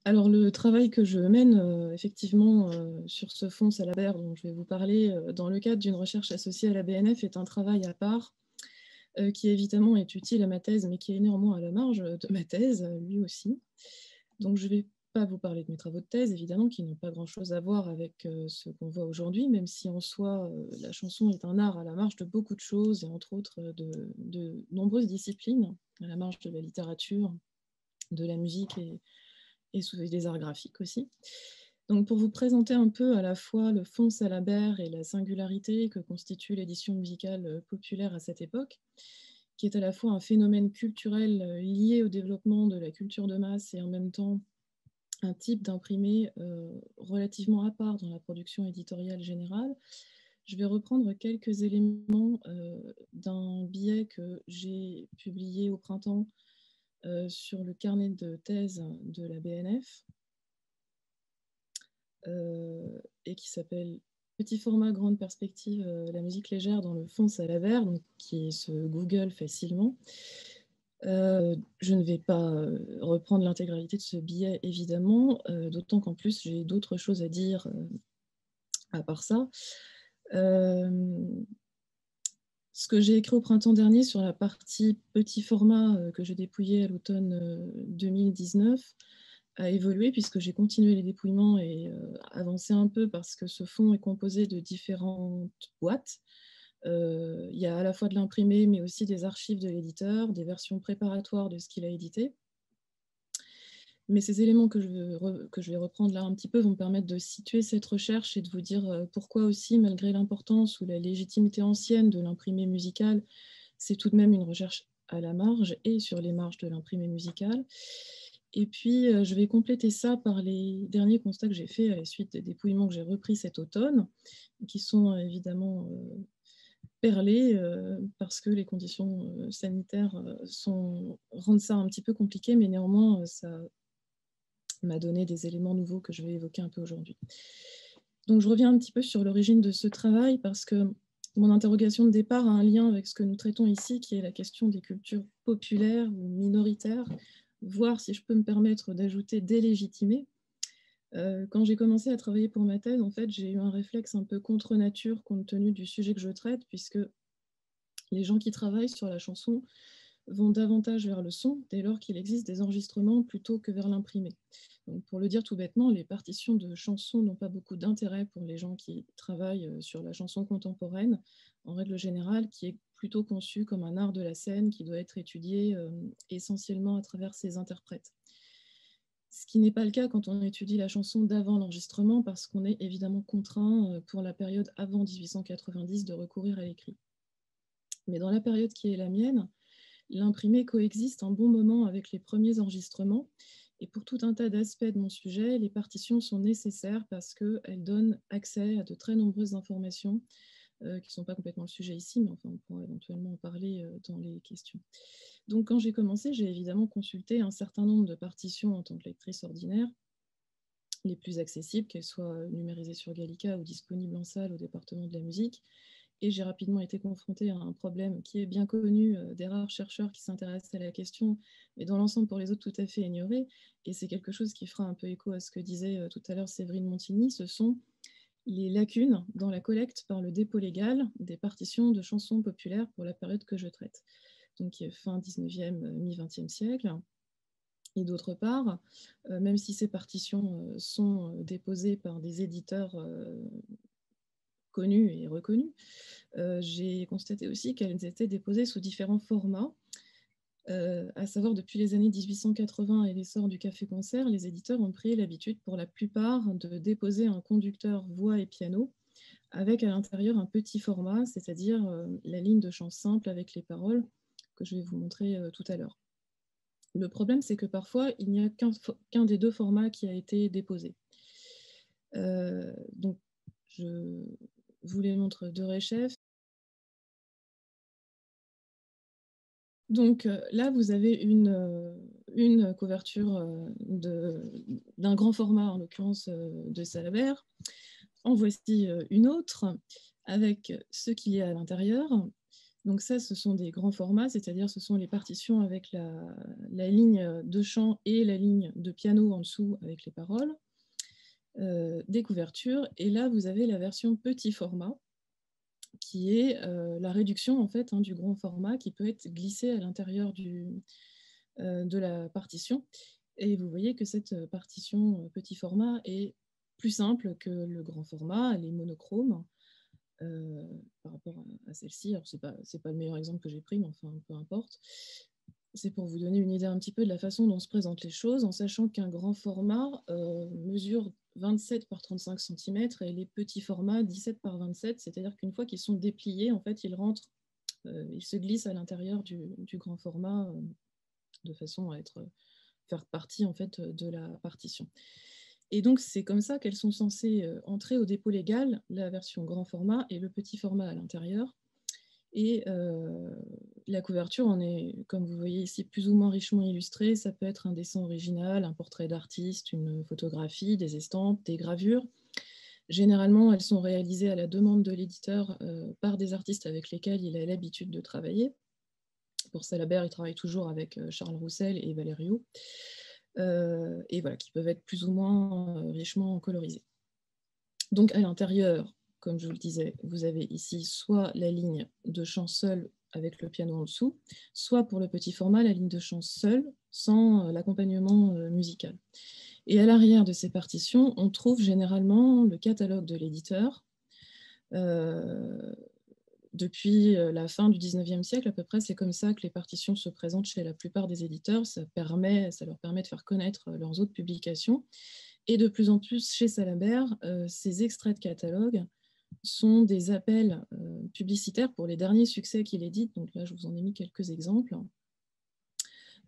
Alors, le travail que je mène, effectivement, sur ce fonds Salabert dont je vais vous parler, dans le cadre d'une recherche associée à la BNF est un travail à part, qui évidemment est utile à ma thèse, mais qui est néanmoins à la marge de ma thèse, lui aussi. Donc je ne vais pas vous parler de mes travaux de thèse, évidemment, qui n'ont pas grand-chose à voir avec, ce qu'on voit aujourd'hui, même si en soi, la chanson est un art à la marge de beaucoup de choses et entre autres, de nombreuses disciplines, à la marge de la littérature, de la musique et des arts graphiques aussi. Donc pour vous présenter un peu à la fois le fonds Salabert et la singularité que constitue l'édition musicale populaire à cette époque, qui est à la fois un phénomène culturel lié au développement de la culture de masse et en même temps un type d'imprimé relativement à part dans la production éditoriale générale. Je vais reprendre quelques éléments d'un billet que j'ai publié au printemps sur le carnet de thèse de la BNF et qui s'appelle Petit format, grande perspective, la musique légère dans le fonds Salabert, donc qui se Google facilement. Je ne vais pas reprendre l'intégralité de ce billet, évidemment, d'autant qu'en plus, j'ai d'autres choses à dire à part ça. Ce que j'ai écrit au printemps dernier sur la partie petit format que j'ai dépouillé à l'automne 2019 a évolué puisque j'ai continué les dépouillements et avancé un peu parce que ce fonds est composé de différentes boîtes. Il y a à la fois de l'imprimé, mais aussi des archives de l'éditeur, des versions préparatoires de ce qu'il a édité. Mais ces éléments que je vais reprendre là un petit peu vont me permettre de situer cette recherche et de vous dire pourquoi aussi, malgré l'importance ou la légitimité ancienne de l'imprimé musical, c'est tout de même une recherche à la marge et sur les marges de l'imprimé musical. Et puis, je vais compléter ça par les derniers constats que j'ai faits à la suite des dépouillements que j'ai repris cet automne, qui sont évidemment perlés parce que les conditions sanitaires rendent ça un petit peu compliqué, mais néanmoins, ça m'a donné des éléments nouveaux que je vais évoquer un peu aujourd'hui. Donc je reviens un petit peu sur l'origine de ce travail parce que mon interrogation de départ a un lien avec ce que nous traitons ici, qui est la question des cultures populaires ou minoritaires, voire, si je peux me permettre d'ajouter, délégitimées. Quand j'ai commencé à travailler pour ma thèse, en fait, j'ai eu un réflexe un peu contre nature compte tenu du sujet que je traite, puisque les gens qui travaillent sur la chanson vont davantage vers le son dès lors qu'il existe des enregistrements plutôt que vers l'imprimé. Donc, pour le dire tout bêtement, les partitions de chansons n'ont pas beaucoup d'intérêt pour les gens qui travaillent sur la chanson contemporaine, en règle générale, qui est plutôt conçue comme un art de la scène qui doit être étudié essentiellement à travers ses interprètes. Ce qui n'est pas le cas quand on étudie la chanson d'avant l'enregistrement, parce qu'on est évidemment contraint pour la période avant 1890 de recourir à l'écrit. Mais dans la période qui est la mienne, l'imprimé coexiste un bon moment avec les premiers enregistrements. Et pour tout un tas d'aspects de mon sujet, les partitions sont nécessaires parce qu'elles donnent accès à de très nombreuses informations qui ne sont pas complètement le sujet ici, mais enfin, on pourra éventuellement en parler dans les questions. Donc, quand j'ai commencé, j'ai évidemment consulté un certain nombre de partitions en tant que lectrice ordinaire, les plus accessibles, qu'elles soient numérisées sur Gallica ou disponibles en salle au département de la musique. Et j'ai rapidement été confrontée à un problème qui est bien connu des rares chercheurs qui s'intéressent à la question, mais dans l'ensemble pour les autres tout à fait ignoré. Et c'est quelque chose qui fera un peu écho à ce que disait tout à l'heure Séverine Montigny, ce sont les lacunes dans la collecte par le dépôt légal des partitions de chansons populaires pour la période que je traite, donc qui est fin 19e, mi-20e siècle. Et d'autre part, même si ces partitions sont déposées par des éditeurs connus et reconnus, j'ai constaté aussi qu'elles étaient déposées sous différents formats, à savoir depuis les années 1880 et l'essor du café-concert, les éditeurs ont pris l'habitude pour la plupart de déposer un conducteur voix et piano avec à l'intérieur un petit format, c'est-à-dire la ligne de chant simple avec les paroles que je vais vous montrer tout à l'heure. Le problème, c'est que parfois, il n'y a qu'un des deux formats qui a été déposé. Donc, je vous les montre de rechef. Donc là, vous avez une couverture d'un grand format, en l'occurrence de Salabert. En voici une autre, avec ce qu'il y a à l'intérieur. Donc ça, ce sont des grands formats, c'est-à-dire ce sont les partitions avec la ligne de chant et la ligne de piano en dessous avec les paroles, des couvertures. Et là, vous avez la version petit format, qui est la réduction en fait, du grand format qui peut être glissé à l'intérieur de la partition. Et vous voyez que cette partition petit format est plus simple que le grand format, elle est monochrome. Par rapport à celle-ci. Alors, c'est pas le meilleur exemple que j'ai pris, mais enfin, peu importe. C'est pour vous donner une idée un petit peu de la façon dont se présentent les choses, en sachant qu'un grand format mesure 27 par 35 cm et les petits formats 17 par 27, c'est-à-dire qu'une fois qu'ils sont dépliés, en fait, ils rentrent, ils se glissent à l'intérieur du grand format de façon à faire partie en fait, de la partition. Et donc, c'est comme ça qu'elles sont censées entrer au dépôt légal, la version grand format et le petit format à l'intérieur. Et la couverture en est, comme vous voyez ici, plus ou moins richement illustrée. Ça peut être un dessin original, un portrait d'artiste, une photographie, des estampes, des gravures. Généralement, elles sont réalisées à la demande de l'éditeur par des artistes avec lesquels il a l'habitude de travailler. Pour Salabert, il travaille toujours avec Charles Roussel et Valerio. Et voilà, qui peuvent être plus ou moins richement colorisés. Donc à l'intérieur, comme je vous le disais, vous avez ici soit la ligne de chant seule avec le piano en dessous, soit pour le petit format, la ligne de chant seule, sans l'accompagnement musical. Et à l'arrière de ces partitions, on trouve généralement le catalogue de l'éditeur. Depuis la fin du 19e siècle, à peu près, c'est comme ça que les partitions se présentent chez la plupart des éditeurs. Ça leur permet de faire connaître leurs autres publications. Et de plus en plus, chez Salabert, ces extraits de catalogue sont des appels publicitaires pour les derniers succès qu'il édite. Donc là, je vous en ai mis quelques exemples.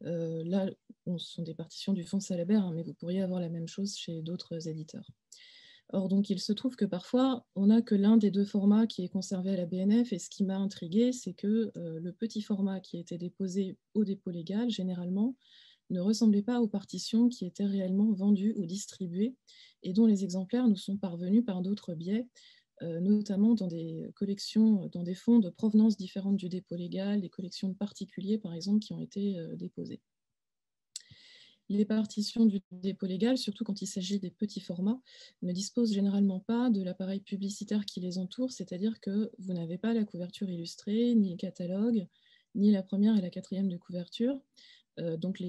Là, ce sont des partitions du fonds Salabert, hein, mais vous pourriez avoir la même chose chez d'autres éditeurs. Or, donc, il se trouve que parfois, on n'a que l'un des deux formats qui est conservé à la BNF, et ce qui m'a intriguée, c'est que le petit format qui était déposé au dépôt légal, généralement, ne ressemblait pas aux partitions qui étaient réellement vendues ou distribuées, et dont les exemplaires nous sont parvenus par d'autres biais, notamment dans des collections, dans des fonds de provenance différentes du dépôt légal, des collections de particuliers, par exemple, qui ont été déposées. Les partitions du dépôt légal, surtout quand il s'agit des petits formats, ne disposent généralement pas de l'appareil publicitaire qui les entoure, c'est-à-dire que vous n'avez pas la couverture illustrée, ni le catalogue, ni la première et la quatrième de couverture. Donc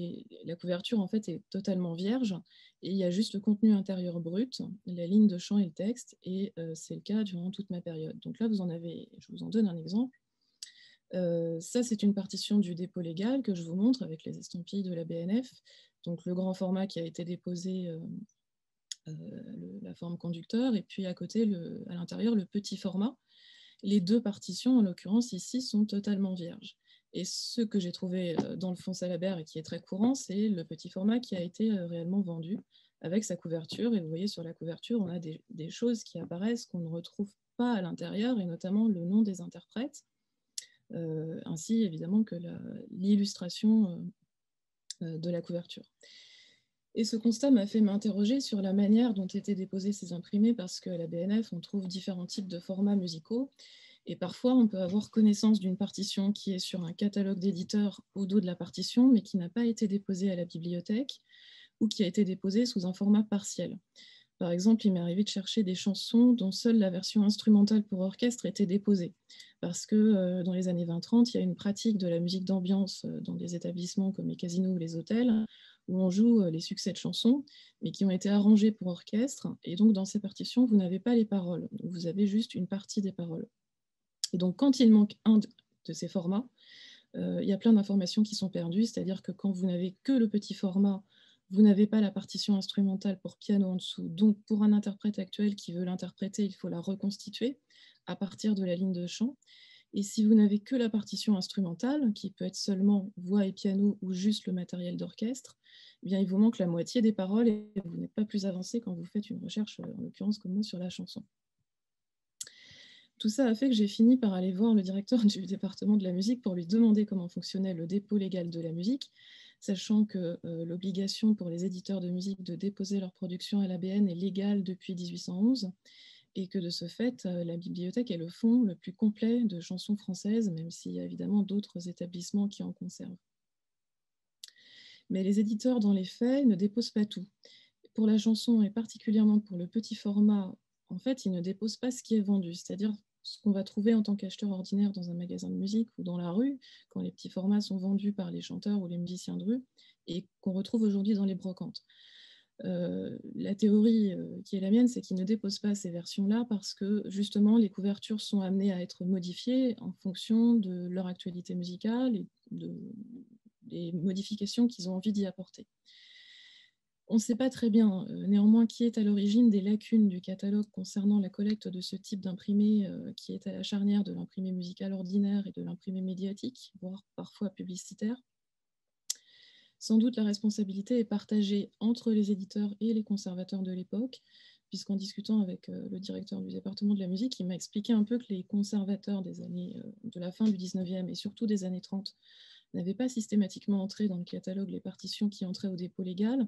la couverture en fait est totalement vierge et il y a juste le contenu intérieur brut, la ligne de chant et le texte, et c'est le cas durant toute ma période. Donc là, je vous en donne un exemple. Ça, c'est une partition du dépôt légal que je vous montre avec les estampilles de la BNF. Donc le grand format qui a été déposé, la forme conducteur, et puis à côté, à l'intérieur, le petit format. Les deux partitions, en l'occurrence ici, sont totalement vierges. Et ce que j'ai trouvé dans le fonds Salabert et qui est très courant, c'est le petit format qui a été réellement vendu avec sa couverture. Et vous voyez sur la couverture, on a des choses qui apparaissent qu'on ne retrouve pas à l'intérieur, et notamment le nom des interprètes, ainsi évidemment que l'illustration de la couverture. Et ce constat m'a fait m'interroger sur la manière dont étaient déposés ces imprimés, parce qu'à la BNF, on trouve différents types de formats musicaux. Et parfois, on peut avoir connaissance d'une partition qui est sur un catalogue d'éditeur au dos de la partition, mais qui n'a pas été déposée à la bibliothèque, ou qui a été déposée sous un format partiel. Par exemple, il m'est arrivé de chercher des chansons dont seule la version instrumentale pour orchestre était déposée. Parce que dans les années 20-30, il y a une pratique de la musique d'ambiance dans des établissements comme les casinos ou les hôtels, où on joue les succès de chansons, mais qui ont été arrangés pour orchestre. Et donc, dans ces partitions, vous n'avez pas les paroles. Vous avez juste une partie des paroles. Et donc, quand il manque un de ces formats, il y a plein d'informations qui sont perdues. C'est-à-dire que quand vous n'avez que le petit format, vous n'avez pas la partition instrumentale pour piano en dessous. Donc, pour un interprète actuel qui veut l'interpréter, il faut la reconstituer à partir de la ligne de chant. Et si vous n'avez que la partition instrumentale, qui peut être seulement voix et piano ou juste le matériel d'orchestre, eh bien, il vous manque la moitié des paroles et vous n'êtes pas plus avancé quand vous faites une recherche, en l'occurrence comme moi, sur la chanson. Tout ça a fait que j'ai fini par aller voir le directeur du département de la musique pour lui demander comment fonctionnait le dépôt légal de la musique, sachant que l'obligation pour les éditeurs de musique de déposer leur production à l'ABN est légale depuis 1811, et que de ce fait, la bibliothèque est le fonds le plus complet de chansons françaises, même s'il y a évidemment d'autres établissements qui en conservent. Mais les éditeurs, dans les faits, ne déposent pas tout. Pour la chanson et particulièrement pour le petit format, en fait, ils ne déposent pas ce qui est vendu, c'est-à-dire ce qu'on va trouver en tant qu'acheteur ordinaire dans un magasin de musique ou dans la rue, quand les petits formats sont vendus par les chanteurs ou les musiciens de rue, et qu'on retrouve aujourd'hui dans les brocantes. La théorie qui est la mienne, c'est qu'ils ne déposent pas ces versions-là parce que justement les couvertures sont amenées à être modifiées en fonction de leur actualité musicale et des modifications qu'ils ont envie d'y apporter. On ne sait pas très bien néanmoins qui est à l'origine des lacunes du catalogue concernant la collecte de ce type d'imprimé qui est à la charnière de l'imprimé musical ordinaire et de l'imprimé médiatique, voire parfois publicitaire. Sans doute la responsabilité est partagée entre les éditeurs et les conservateurs de l'époque, puisqu'en discutant avec le directeur du département de la musique, il m'a expliqué un peu que les conservateurs des années, de la fin du 19e et surtout des années 30 n'avaient pas systématiquement entré dans le catalogue les partitions qui entraient au dépôt légal,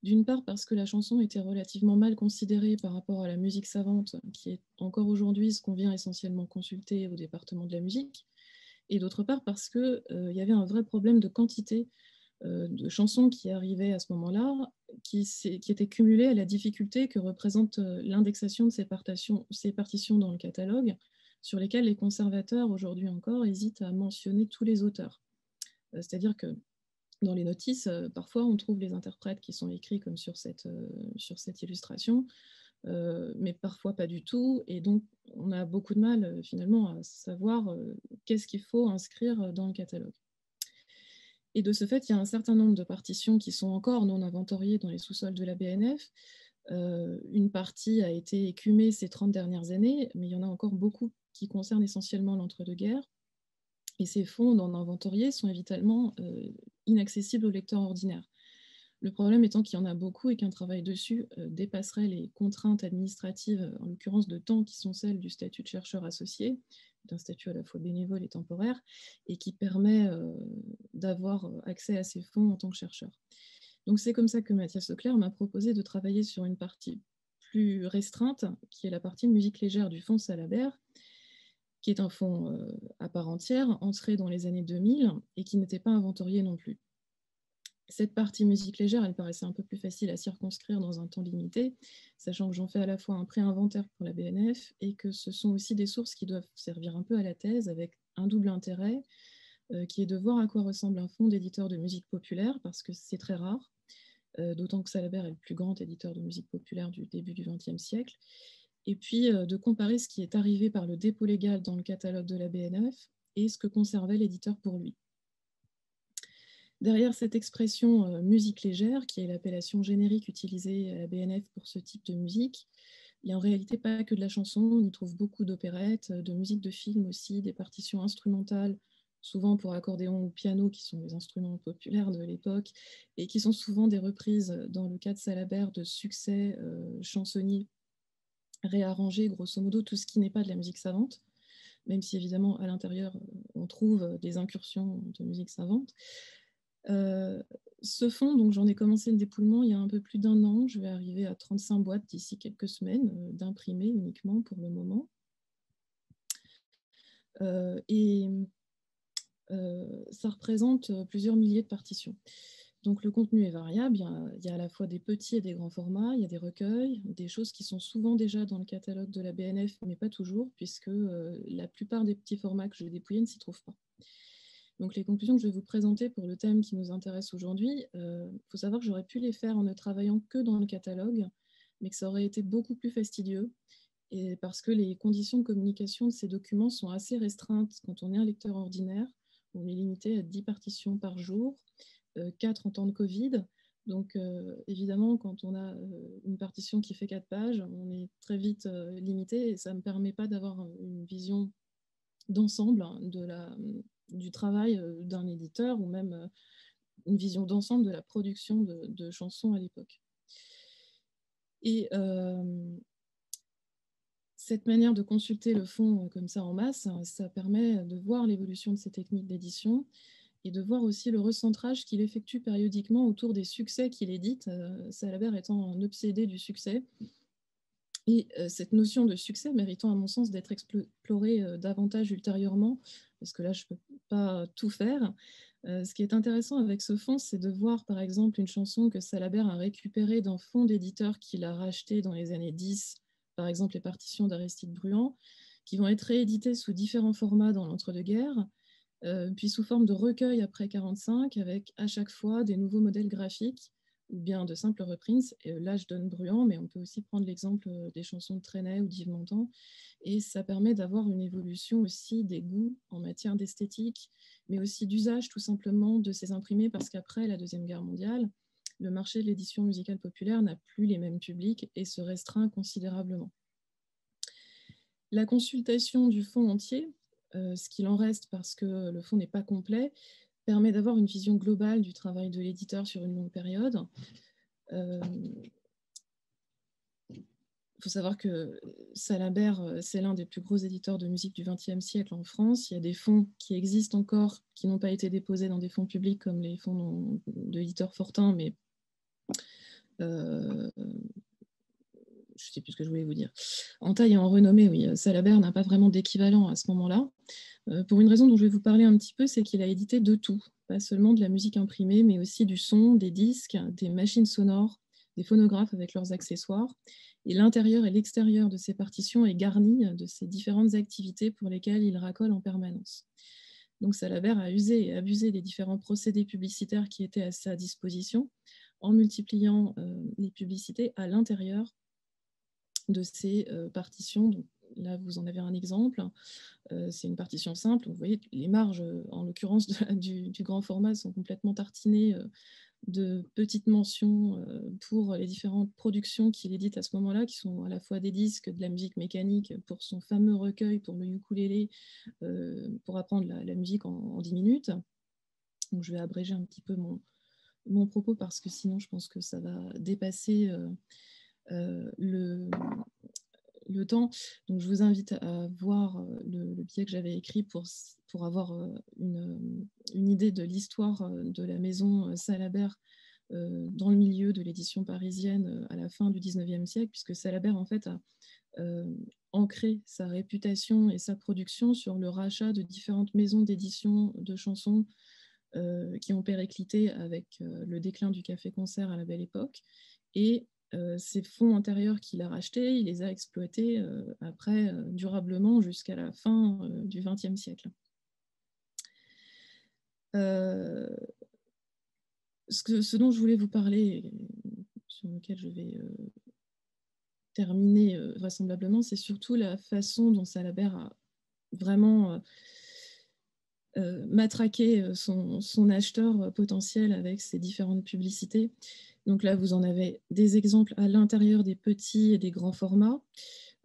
d'une part parce que la chanson était relativement mal considérée par rapport à la musique savante, qui est encore aujourd'hui ce qu'on vient essentiellement consulter au département de la musique, et d'autre part parce qu'il y avait un vrai problème de quantité de chansons qui arrivaient à ce moment-là, qui étaient cumulées à la difficulté que représente l'indexation de ces partitions dans le catalogue, sur lesquelles les conservateurs, aujourd'hui encore, hésitent à mentionner tous les auteurs. C'est-à-dire que dans les notices, parfois on trouve les interprètes qui sont écrits comme sur cette illustration, mais parfois pas du tout, et donc on a beaucoup de mal finalement à savoir qu'est-ce qu'il faut inscrire dans le catalogue. Et de ce fait, il y a un certain nombre de partitions qui sont encore non inventoriées dans les sous-sols de la BNF. Une partie a été écumée ces 30 dernières années, mais il y en a encore beaucoup qui concernent essentiellement l'entre-deux-guerres. Et ces fonds non inventoriés sont évidemment inaccessibles aux lecteurs ordinaires. Le problème étant qu'il y en a beaucoup et qu'un travail dessus dépasserait les contraintes administratives, en l'occurrence de temps, qui sont celles du statut de chercheur associé, d'un statut à la fois bénévole et temporaire, et qui permet d'avoir accès à ces fonds en tant que chercheur. Donc c'est comme ça que Mathias Leclerc m'a proposé de travailler sur une partie plus restreinte, qui est la partie musique légère du fonds Salabert, qui est un fonds à part entière, entré dans les années 2000 et qui n'était pas inventorié non plus. Cette partie musique légère, elle paraissait un peu plus facile à circonscrire dans un temps limité, sachant que j'en fais à la fois un pré-inventaire pour la BNF et que ce sont aussi des sources qui doivent servir un peu à la thèse avec un double intérêt, qui est de voir à quoi ressemble un fonds d'éditeurs de musique populaire, parce que c'est très rare, d'autant que Salabert est le plus grand éditeur de musique populaire du début du XXe siècle, et puis de comparer ce qui est arrivé par le dépôt légal dans le catalogue de la BNF et ce que conservait l'éditeur pour lui. Derrière cette expression musique légère, qui est l'appellation générique utilisée à la BNF pour ce type de musique, il n'y a en réalité pas que de la chanson, on y trouve beaucoup d'opérettes, de musique de film aussi, des partitions instrumentales, souvent pour accordéon ou piano, qui sont les instruments populaires de l'époque, et qui sont souvent des reprises, dans le cas de Salabert, de succès chansonniers réarrangés, grosso modo, tout ce qui n'est pas de la musique savante, même si évidemment à l'intérieur on trouve des incursions de musique savante. Ce fonds, donc j'en ai commencé le dépouillement il y a un peu plus d'un an. Je vais arriver à 35 boîtes d'ici quelques semaines, d'imprimés uniquement pour le moment. Ça représente plusieurs milliers de partitions. Donc le contenu est variable, il y a à la fois des petits et des grands formats, il y a des recueils, des choses qui sont souvent déjà dans le catalogue de la BNF, mais pas toujours, puisque la plupart des petits formats que je vais dépouiller ne s'y trouvent pas. Donc les conclusions que je vais vous présenter pour le thème qui nous intéresse aujourd'hui, faut savoir que j'aurais pu les faire en ne travaillant que dans le catalogue, mais que ça aurait été beaucoup plus fastidieux, et parce que les conditions de communication de ces documents sont assez restreintes quand on est un lecteur ordinaire. On est limité à 10 partitions par jour, 4 en temps de Covid. Donc évidemment, quand on a une partition qui fait 4 pages, on est très vite limité, et ça ne me permet pas d'avoir une vision d'ensemble du travail d'un éditeur, ou même une vision d'ensemble de la production de chansons à l'époque. Et cette manière de consulter le fond comme ça en masse, ça permet de voir l'évolution de ces techniques d'édition et de voir aussi le recentrage qu'il effectue périodiquement autour des succès qu'il édite, Salabert étant un obsédé du succès. Et cette notion de succès méritant, à mon sens, d'être explorée davantage ultérieurement, parce que là, je ne peux pas tout faire. Ce qui est intéressant avec ce fonds, c'est de voir, par exemple, une chanson que Salabert a récupérée d'un fonds d'éditeur qu'il a racheté dans les années 10, par exemple les partitions d'Aristide Bruand, qui vont être rééditées sous différents formats dans l'entre-deux-guerres, puis sous forme de recueil après 1945, avec à chaque fois des nouveaux modèles graphiques ou bien de simples reprises. Et là, je donne Bruand, mais on peut aussi prendre l'exemple des chansons de Trenet ou d'Yves Montand. Et ça permet d'avoir une évolution aussi des goûts en matière d'esthétique, mais aussi d'usage tout simplement de ces imprimés, parce qu'après la Deuxième Guerre mondiale, le marché de l'édition musicale populaire n'a plus les mêmes publics et se restreint considérablement. La consultation du fonds entier, ce qu'il en reste parce que le fonds n'est pas complet, permet d'avoir une vision globale du travail de l'éditeur sur une longue période. Il faut savoir que Salabert, c'est l'un des plus gros éditeurs de musique du XXe siècle en France. Il y a des fonds qui existent encore, qui n'ont pas été déposés dans des fonds publics comme les fonds de l'éditeur Fortin, mais je ne sais plus ce que je voulais vous dire. En taille et en renommée, oui, Salabert n'a pas vraiment d'équivalent à ce moment-là. Pour une raison dont je vais vous parler un petit peu, c'est qu'il a édité de tout, pas seulement de la musique imprimée, mais aussi du son, des disques, des machines sonores, des phonographes avec leurs accessoires. Et l'intérieur et l'extérieur de ces partitions est garni de ces différentes activités pour lesquelles il racole en permanence. Donc Salabert a usé et abusé des différents procédés publicitaires qui étaient à sa disposition en multipliant les publicités à l'intérieur de ces partitions. Donc, là, vous en avez un exemple. C'est une partition simple. Vous voyez, les marges, en l'occurrence du grand format, sont complètement tartinées de petites mentions pour les différentes productions qu'il édite à ce moment-là, qui sont à la fois des disques, de la musique mécanique pour son fameux recueil pour le ukulélé, pour apprendre la musique en 10 minutes. Donc, je vais abréger un petit peu mon propos parce que sinon, je pense que ça va dépasser le temps. Donc, je vous invite à voir le billet que j'avais écrit pour avoir une idée de l'histoire de la maison Salabert dans le milieu de l'édition parisienne à la fin du 19e siècle, puisque Salabert, en fait, a ancré sa réputation et sa production sur le rachat de différentes maisons d'édition de chansons qui ont périclité avec le déclin du café-concert à la Belle Époque. Et ces fonds intérieurs qu'il a rachetés, il les a exploités après durablement jusqu'à la fin du XXe siècle. Ce dont je voulais vous parler, sur lequel je vais terminer vraisemblablement, c'est surtout la façon dont Salabert a vraiment matraqué son acheteur potentiel avec ses différentes publicités. Donc là, vous en avez des exemples à l'intérieur des petits et des grands formats.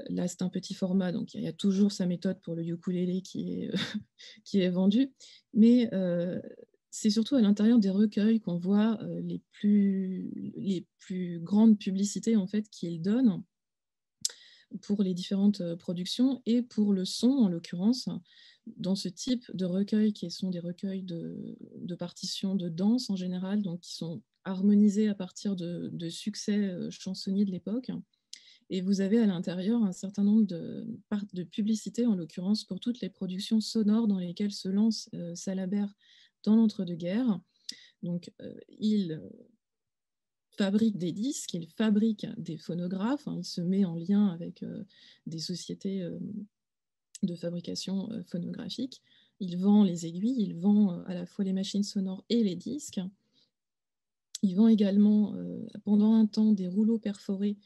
Là, c'est un petit format, donc il y a toujours sa méthode pour le ukulélé qui est vendu. Mais c'est surtout à l'intérieur des recueils qu'on voit les plus grandes publicités en fait qu'il donne pour les différentes productions et pour le son, en l'occurrence, dans ce type de recueils qui sont des recueils de partitions de danse en général, donc qui sont harmonisés à partir de succès chansonniers de l'époque. Et vous avez à l'intérieur un certain nombre de publicités, en l'occurrence pour toutes les productions sonores dans lesquelles se lance Salabert dans l'entre-deux-guerres. Donc, il fabrique des disques, il fabrique des phonographes, hein, il se met en lien avec des sociétés de fabrication phonographique. Il vend les aiguilles, il vend à la fois les machines sonores et les disques. Il vend également pendant un temps des rouleaux perforés,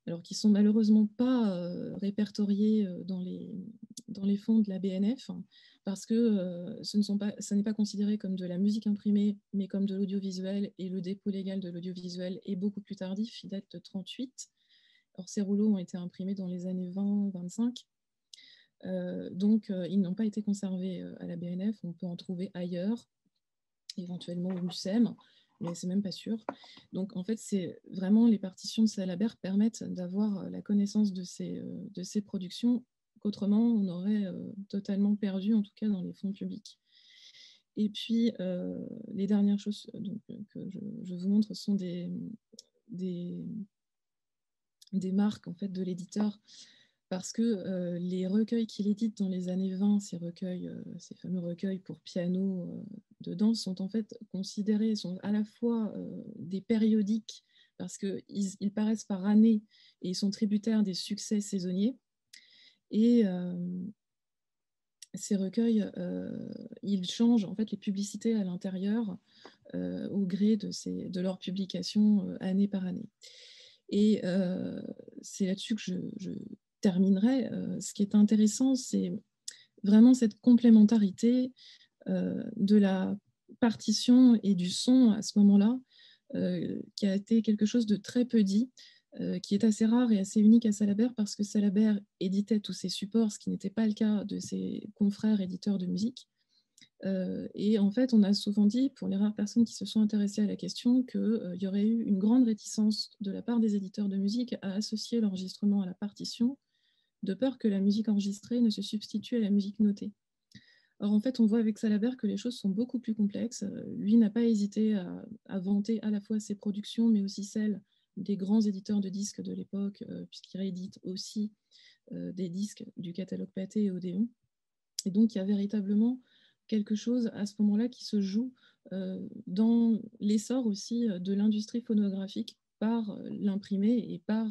alors qui ne sont malheureusement pas répertoriés dans les fonds de la BNF, hein, parce que ça n'est pas considéré comme de la musique imprimée, mais comme de l'audiovisuel, et le dépôt légal de l'audiovisuel est beaucoup plus tardif, il date de 1938. Or, ces rouleaux ont été imprimés dans les années 20-25. Donc, ils n'ont pas été conservés à la BNF. On peut en trouver ailleurs, éventuellement au MUSEM, mais c'est même pas sûr. Donc, en fait, c'est vraiment les partitions de Salabert permettent d'avoir la connaissance de ces productions qu'autrement, on aurait totalement perdu, en tout cas dans les fonds publics. Et puis, les dernières choses que je vous montre sont des des marques en fait, de l'éditeur, parce que les recueils qu'il édite dans les années 20, ces recueils, ces fameux recueils pour piano de danse, sont en fait considérés, sont à la fois des périodiques, parce qu'ils paraissent par année et ils sont tributaires des succès saisonniers. Et ces recueils, ils changent en fait les publicités à l'intérieur au gré de leur publication année par année. Et c'est là-dessus que je terminerai. Ce qui est intéressant, c'est vraiment cette complémentarité de la partition et du son à ce moment-là, qui a été quelque chose de très peu dit, qui est assez rare et assez unique à Salabert, parce que Salabert éditait tous ses supports, ce qui n'était pas le cas de ses confrères éditeurs de musique. Et en fait, on a souvent dit, pour les rares personnes qui se sont intéressées à la question, qu'il y aurait eu une grande réticence de la part des éditeurs de musique à associer l'enregistrement à la partition, de peur que la musique enregistrée ne se substitue à la musique notée. Or, en fait, on voit avec Salabert que les choses sont beaucoup plus complexes. Lui n'a pas hésité à vanter à la fois ses productions, mais aussi celles des grands éditeurs de disques de l'époque, puisqu'il réédite aussi des disques du catalogue Pathé et Odéon. Et donc, il y a véritablement quelque chose à ce moment-là qui se joue dans l'essor aussi de l'industrie phonographique par l'imprimé et par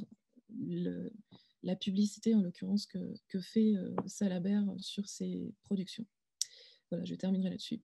la publicité, en l'occurrence, que fait Salabert sur ses productions. Voilà, je terminerai là-dessus.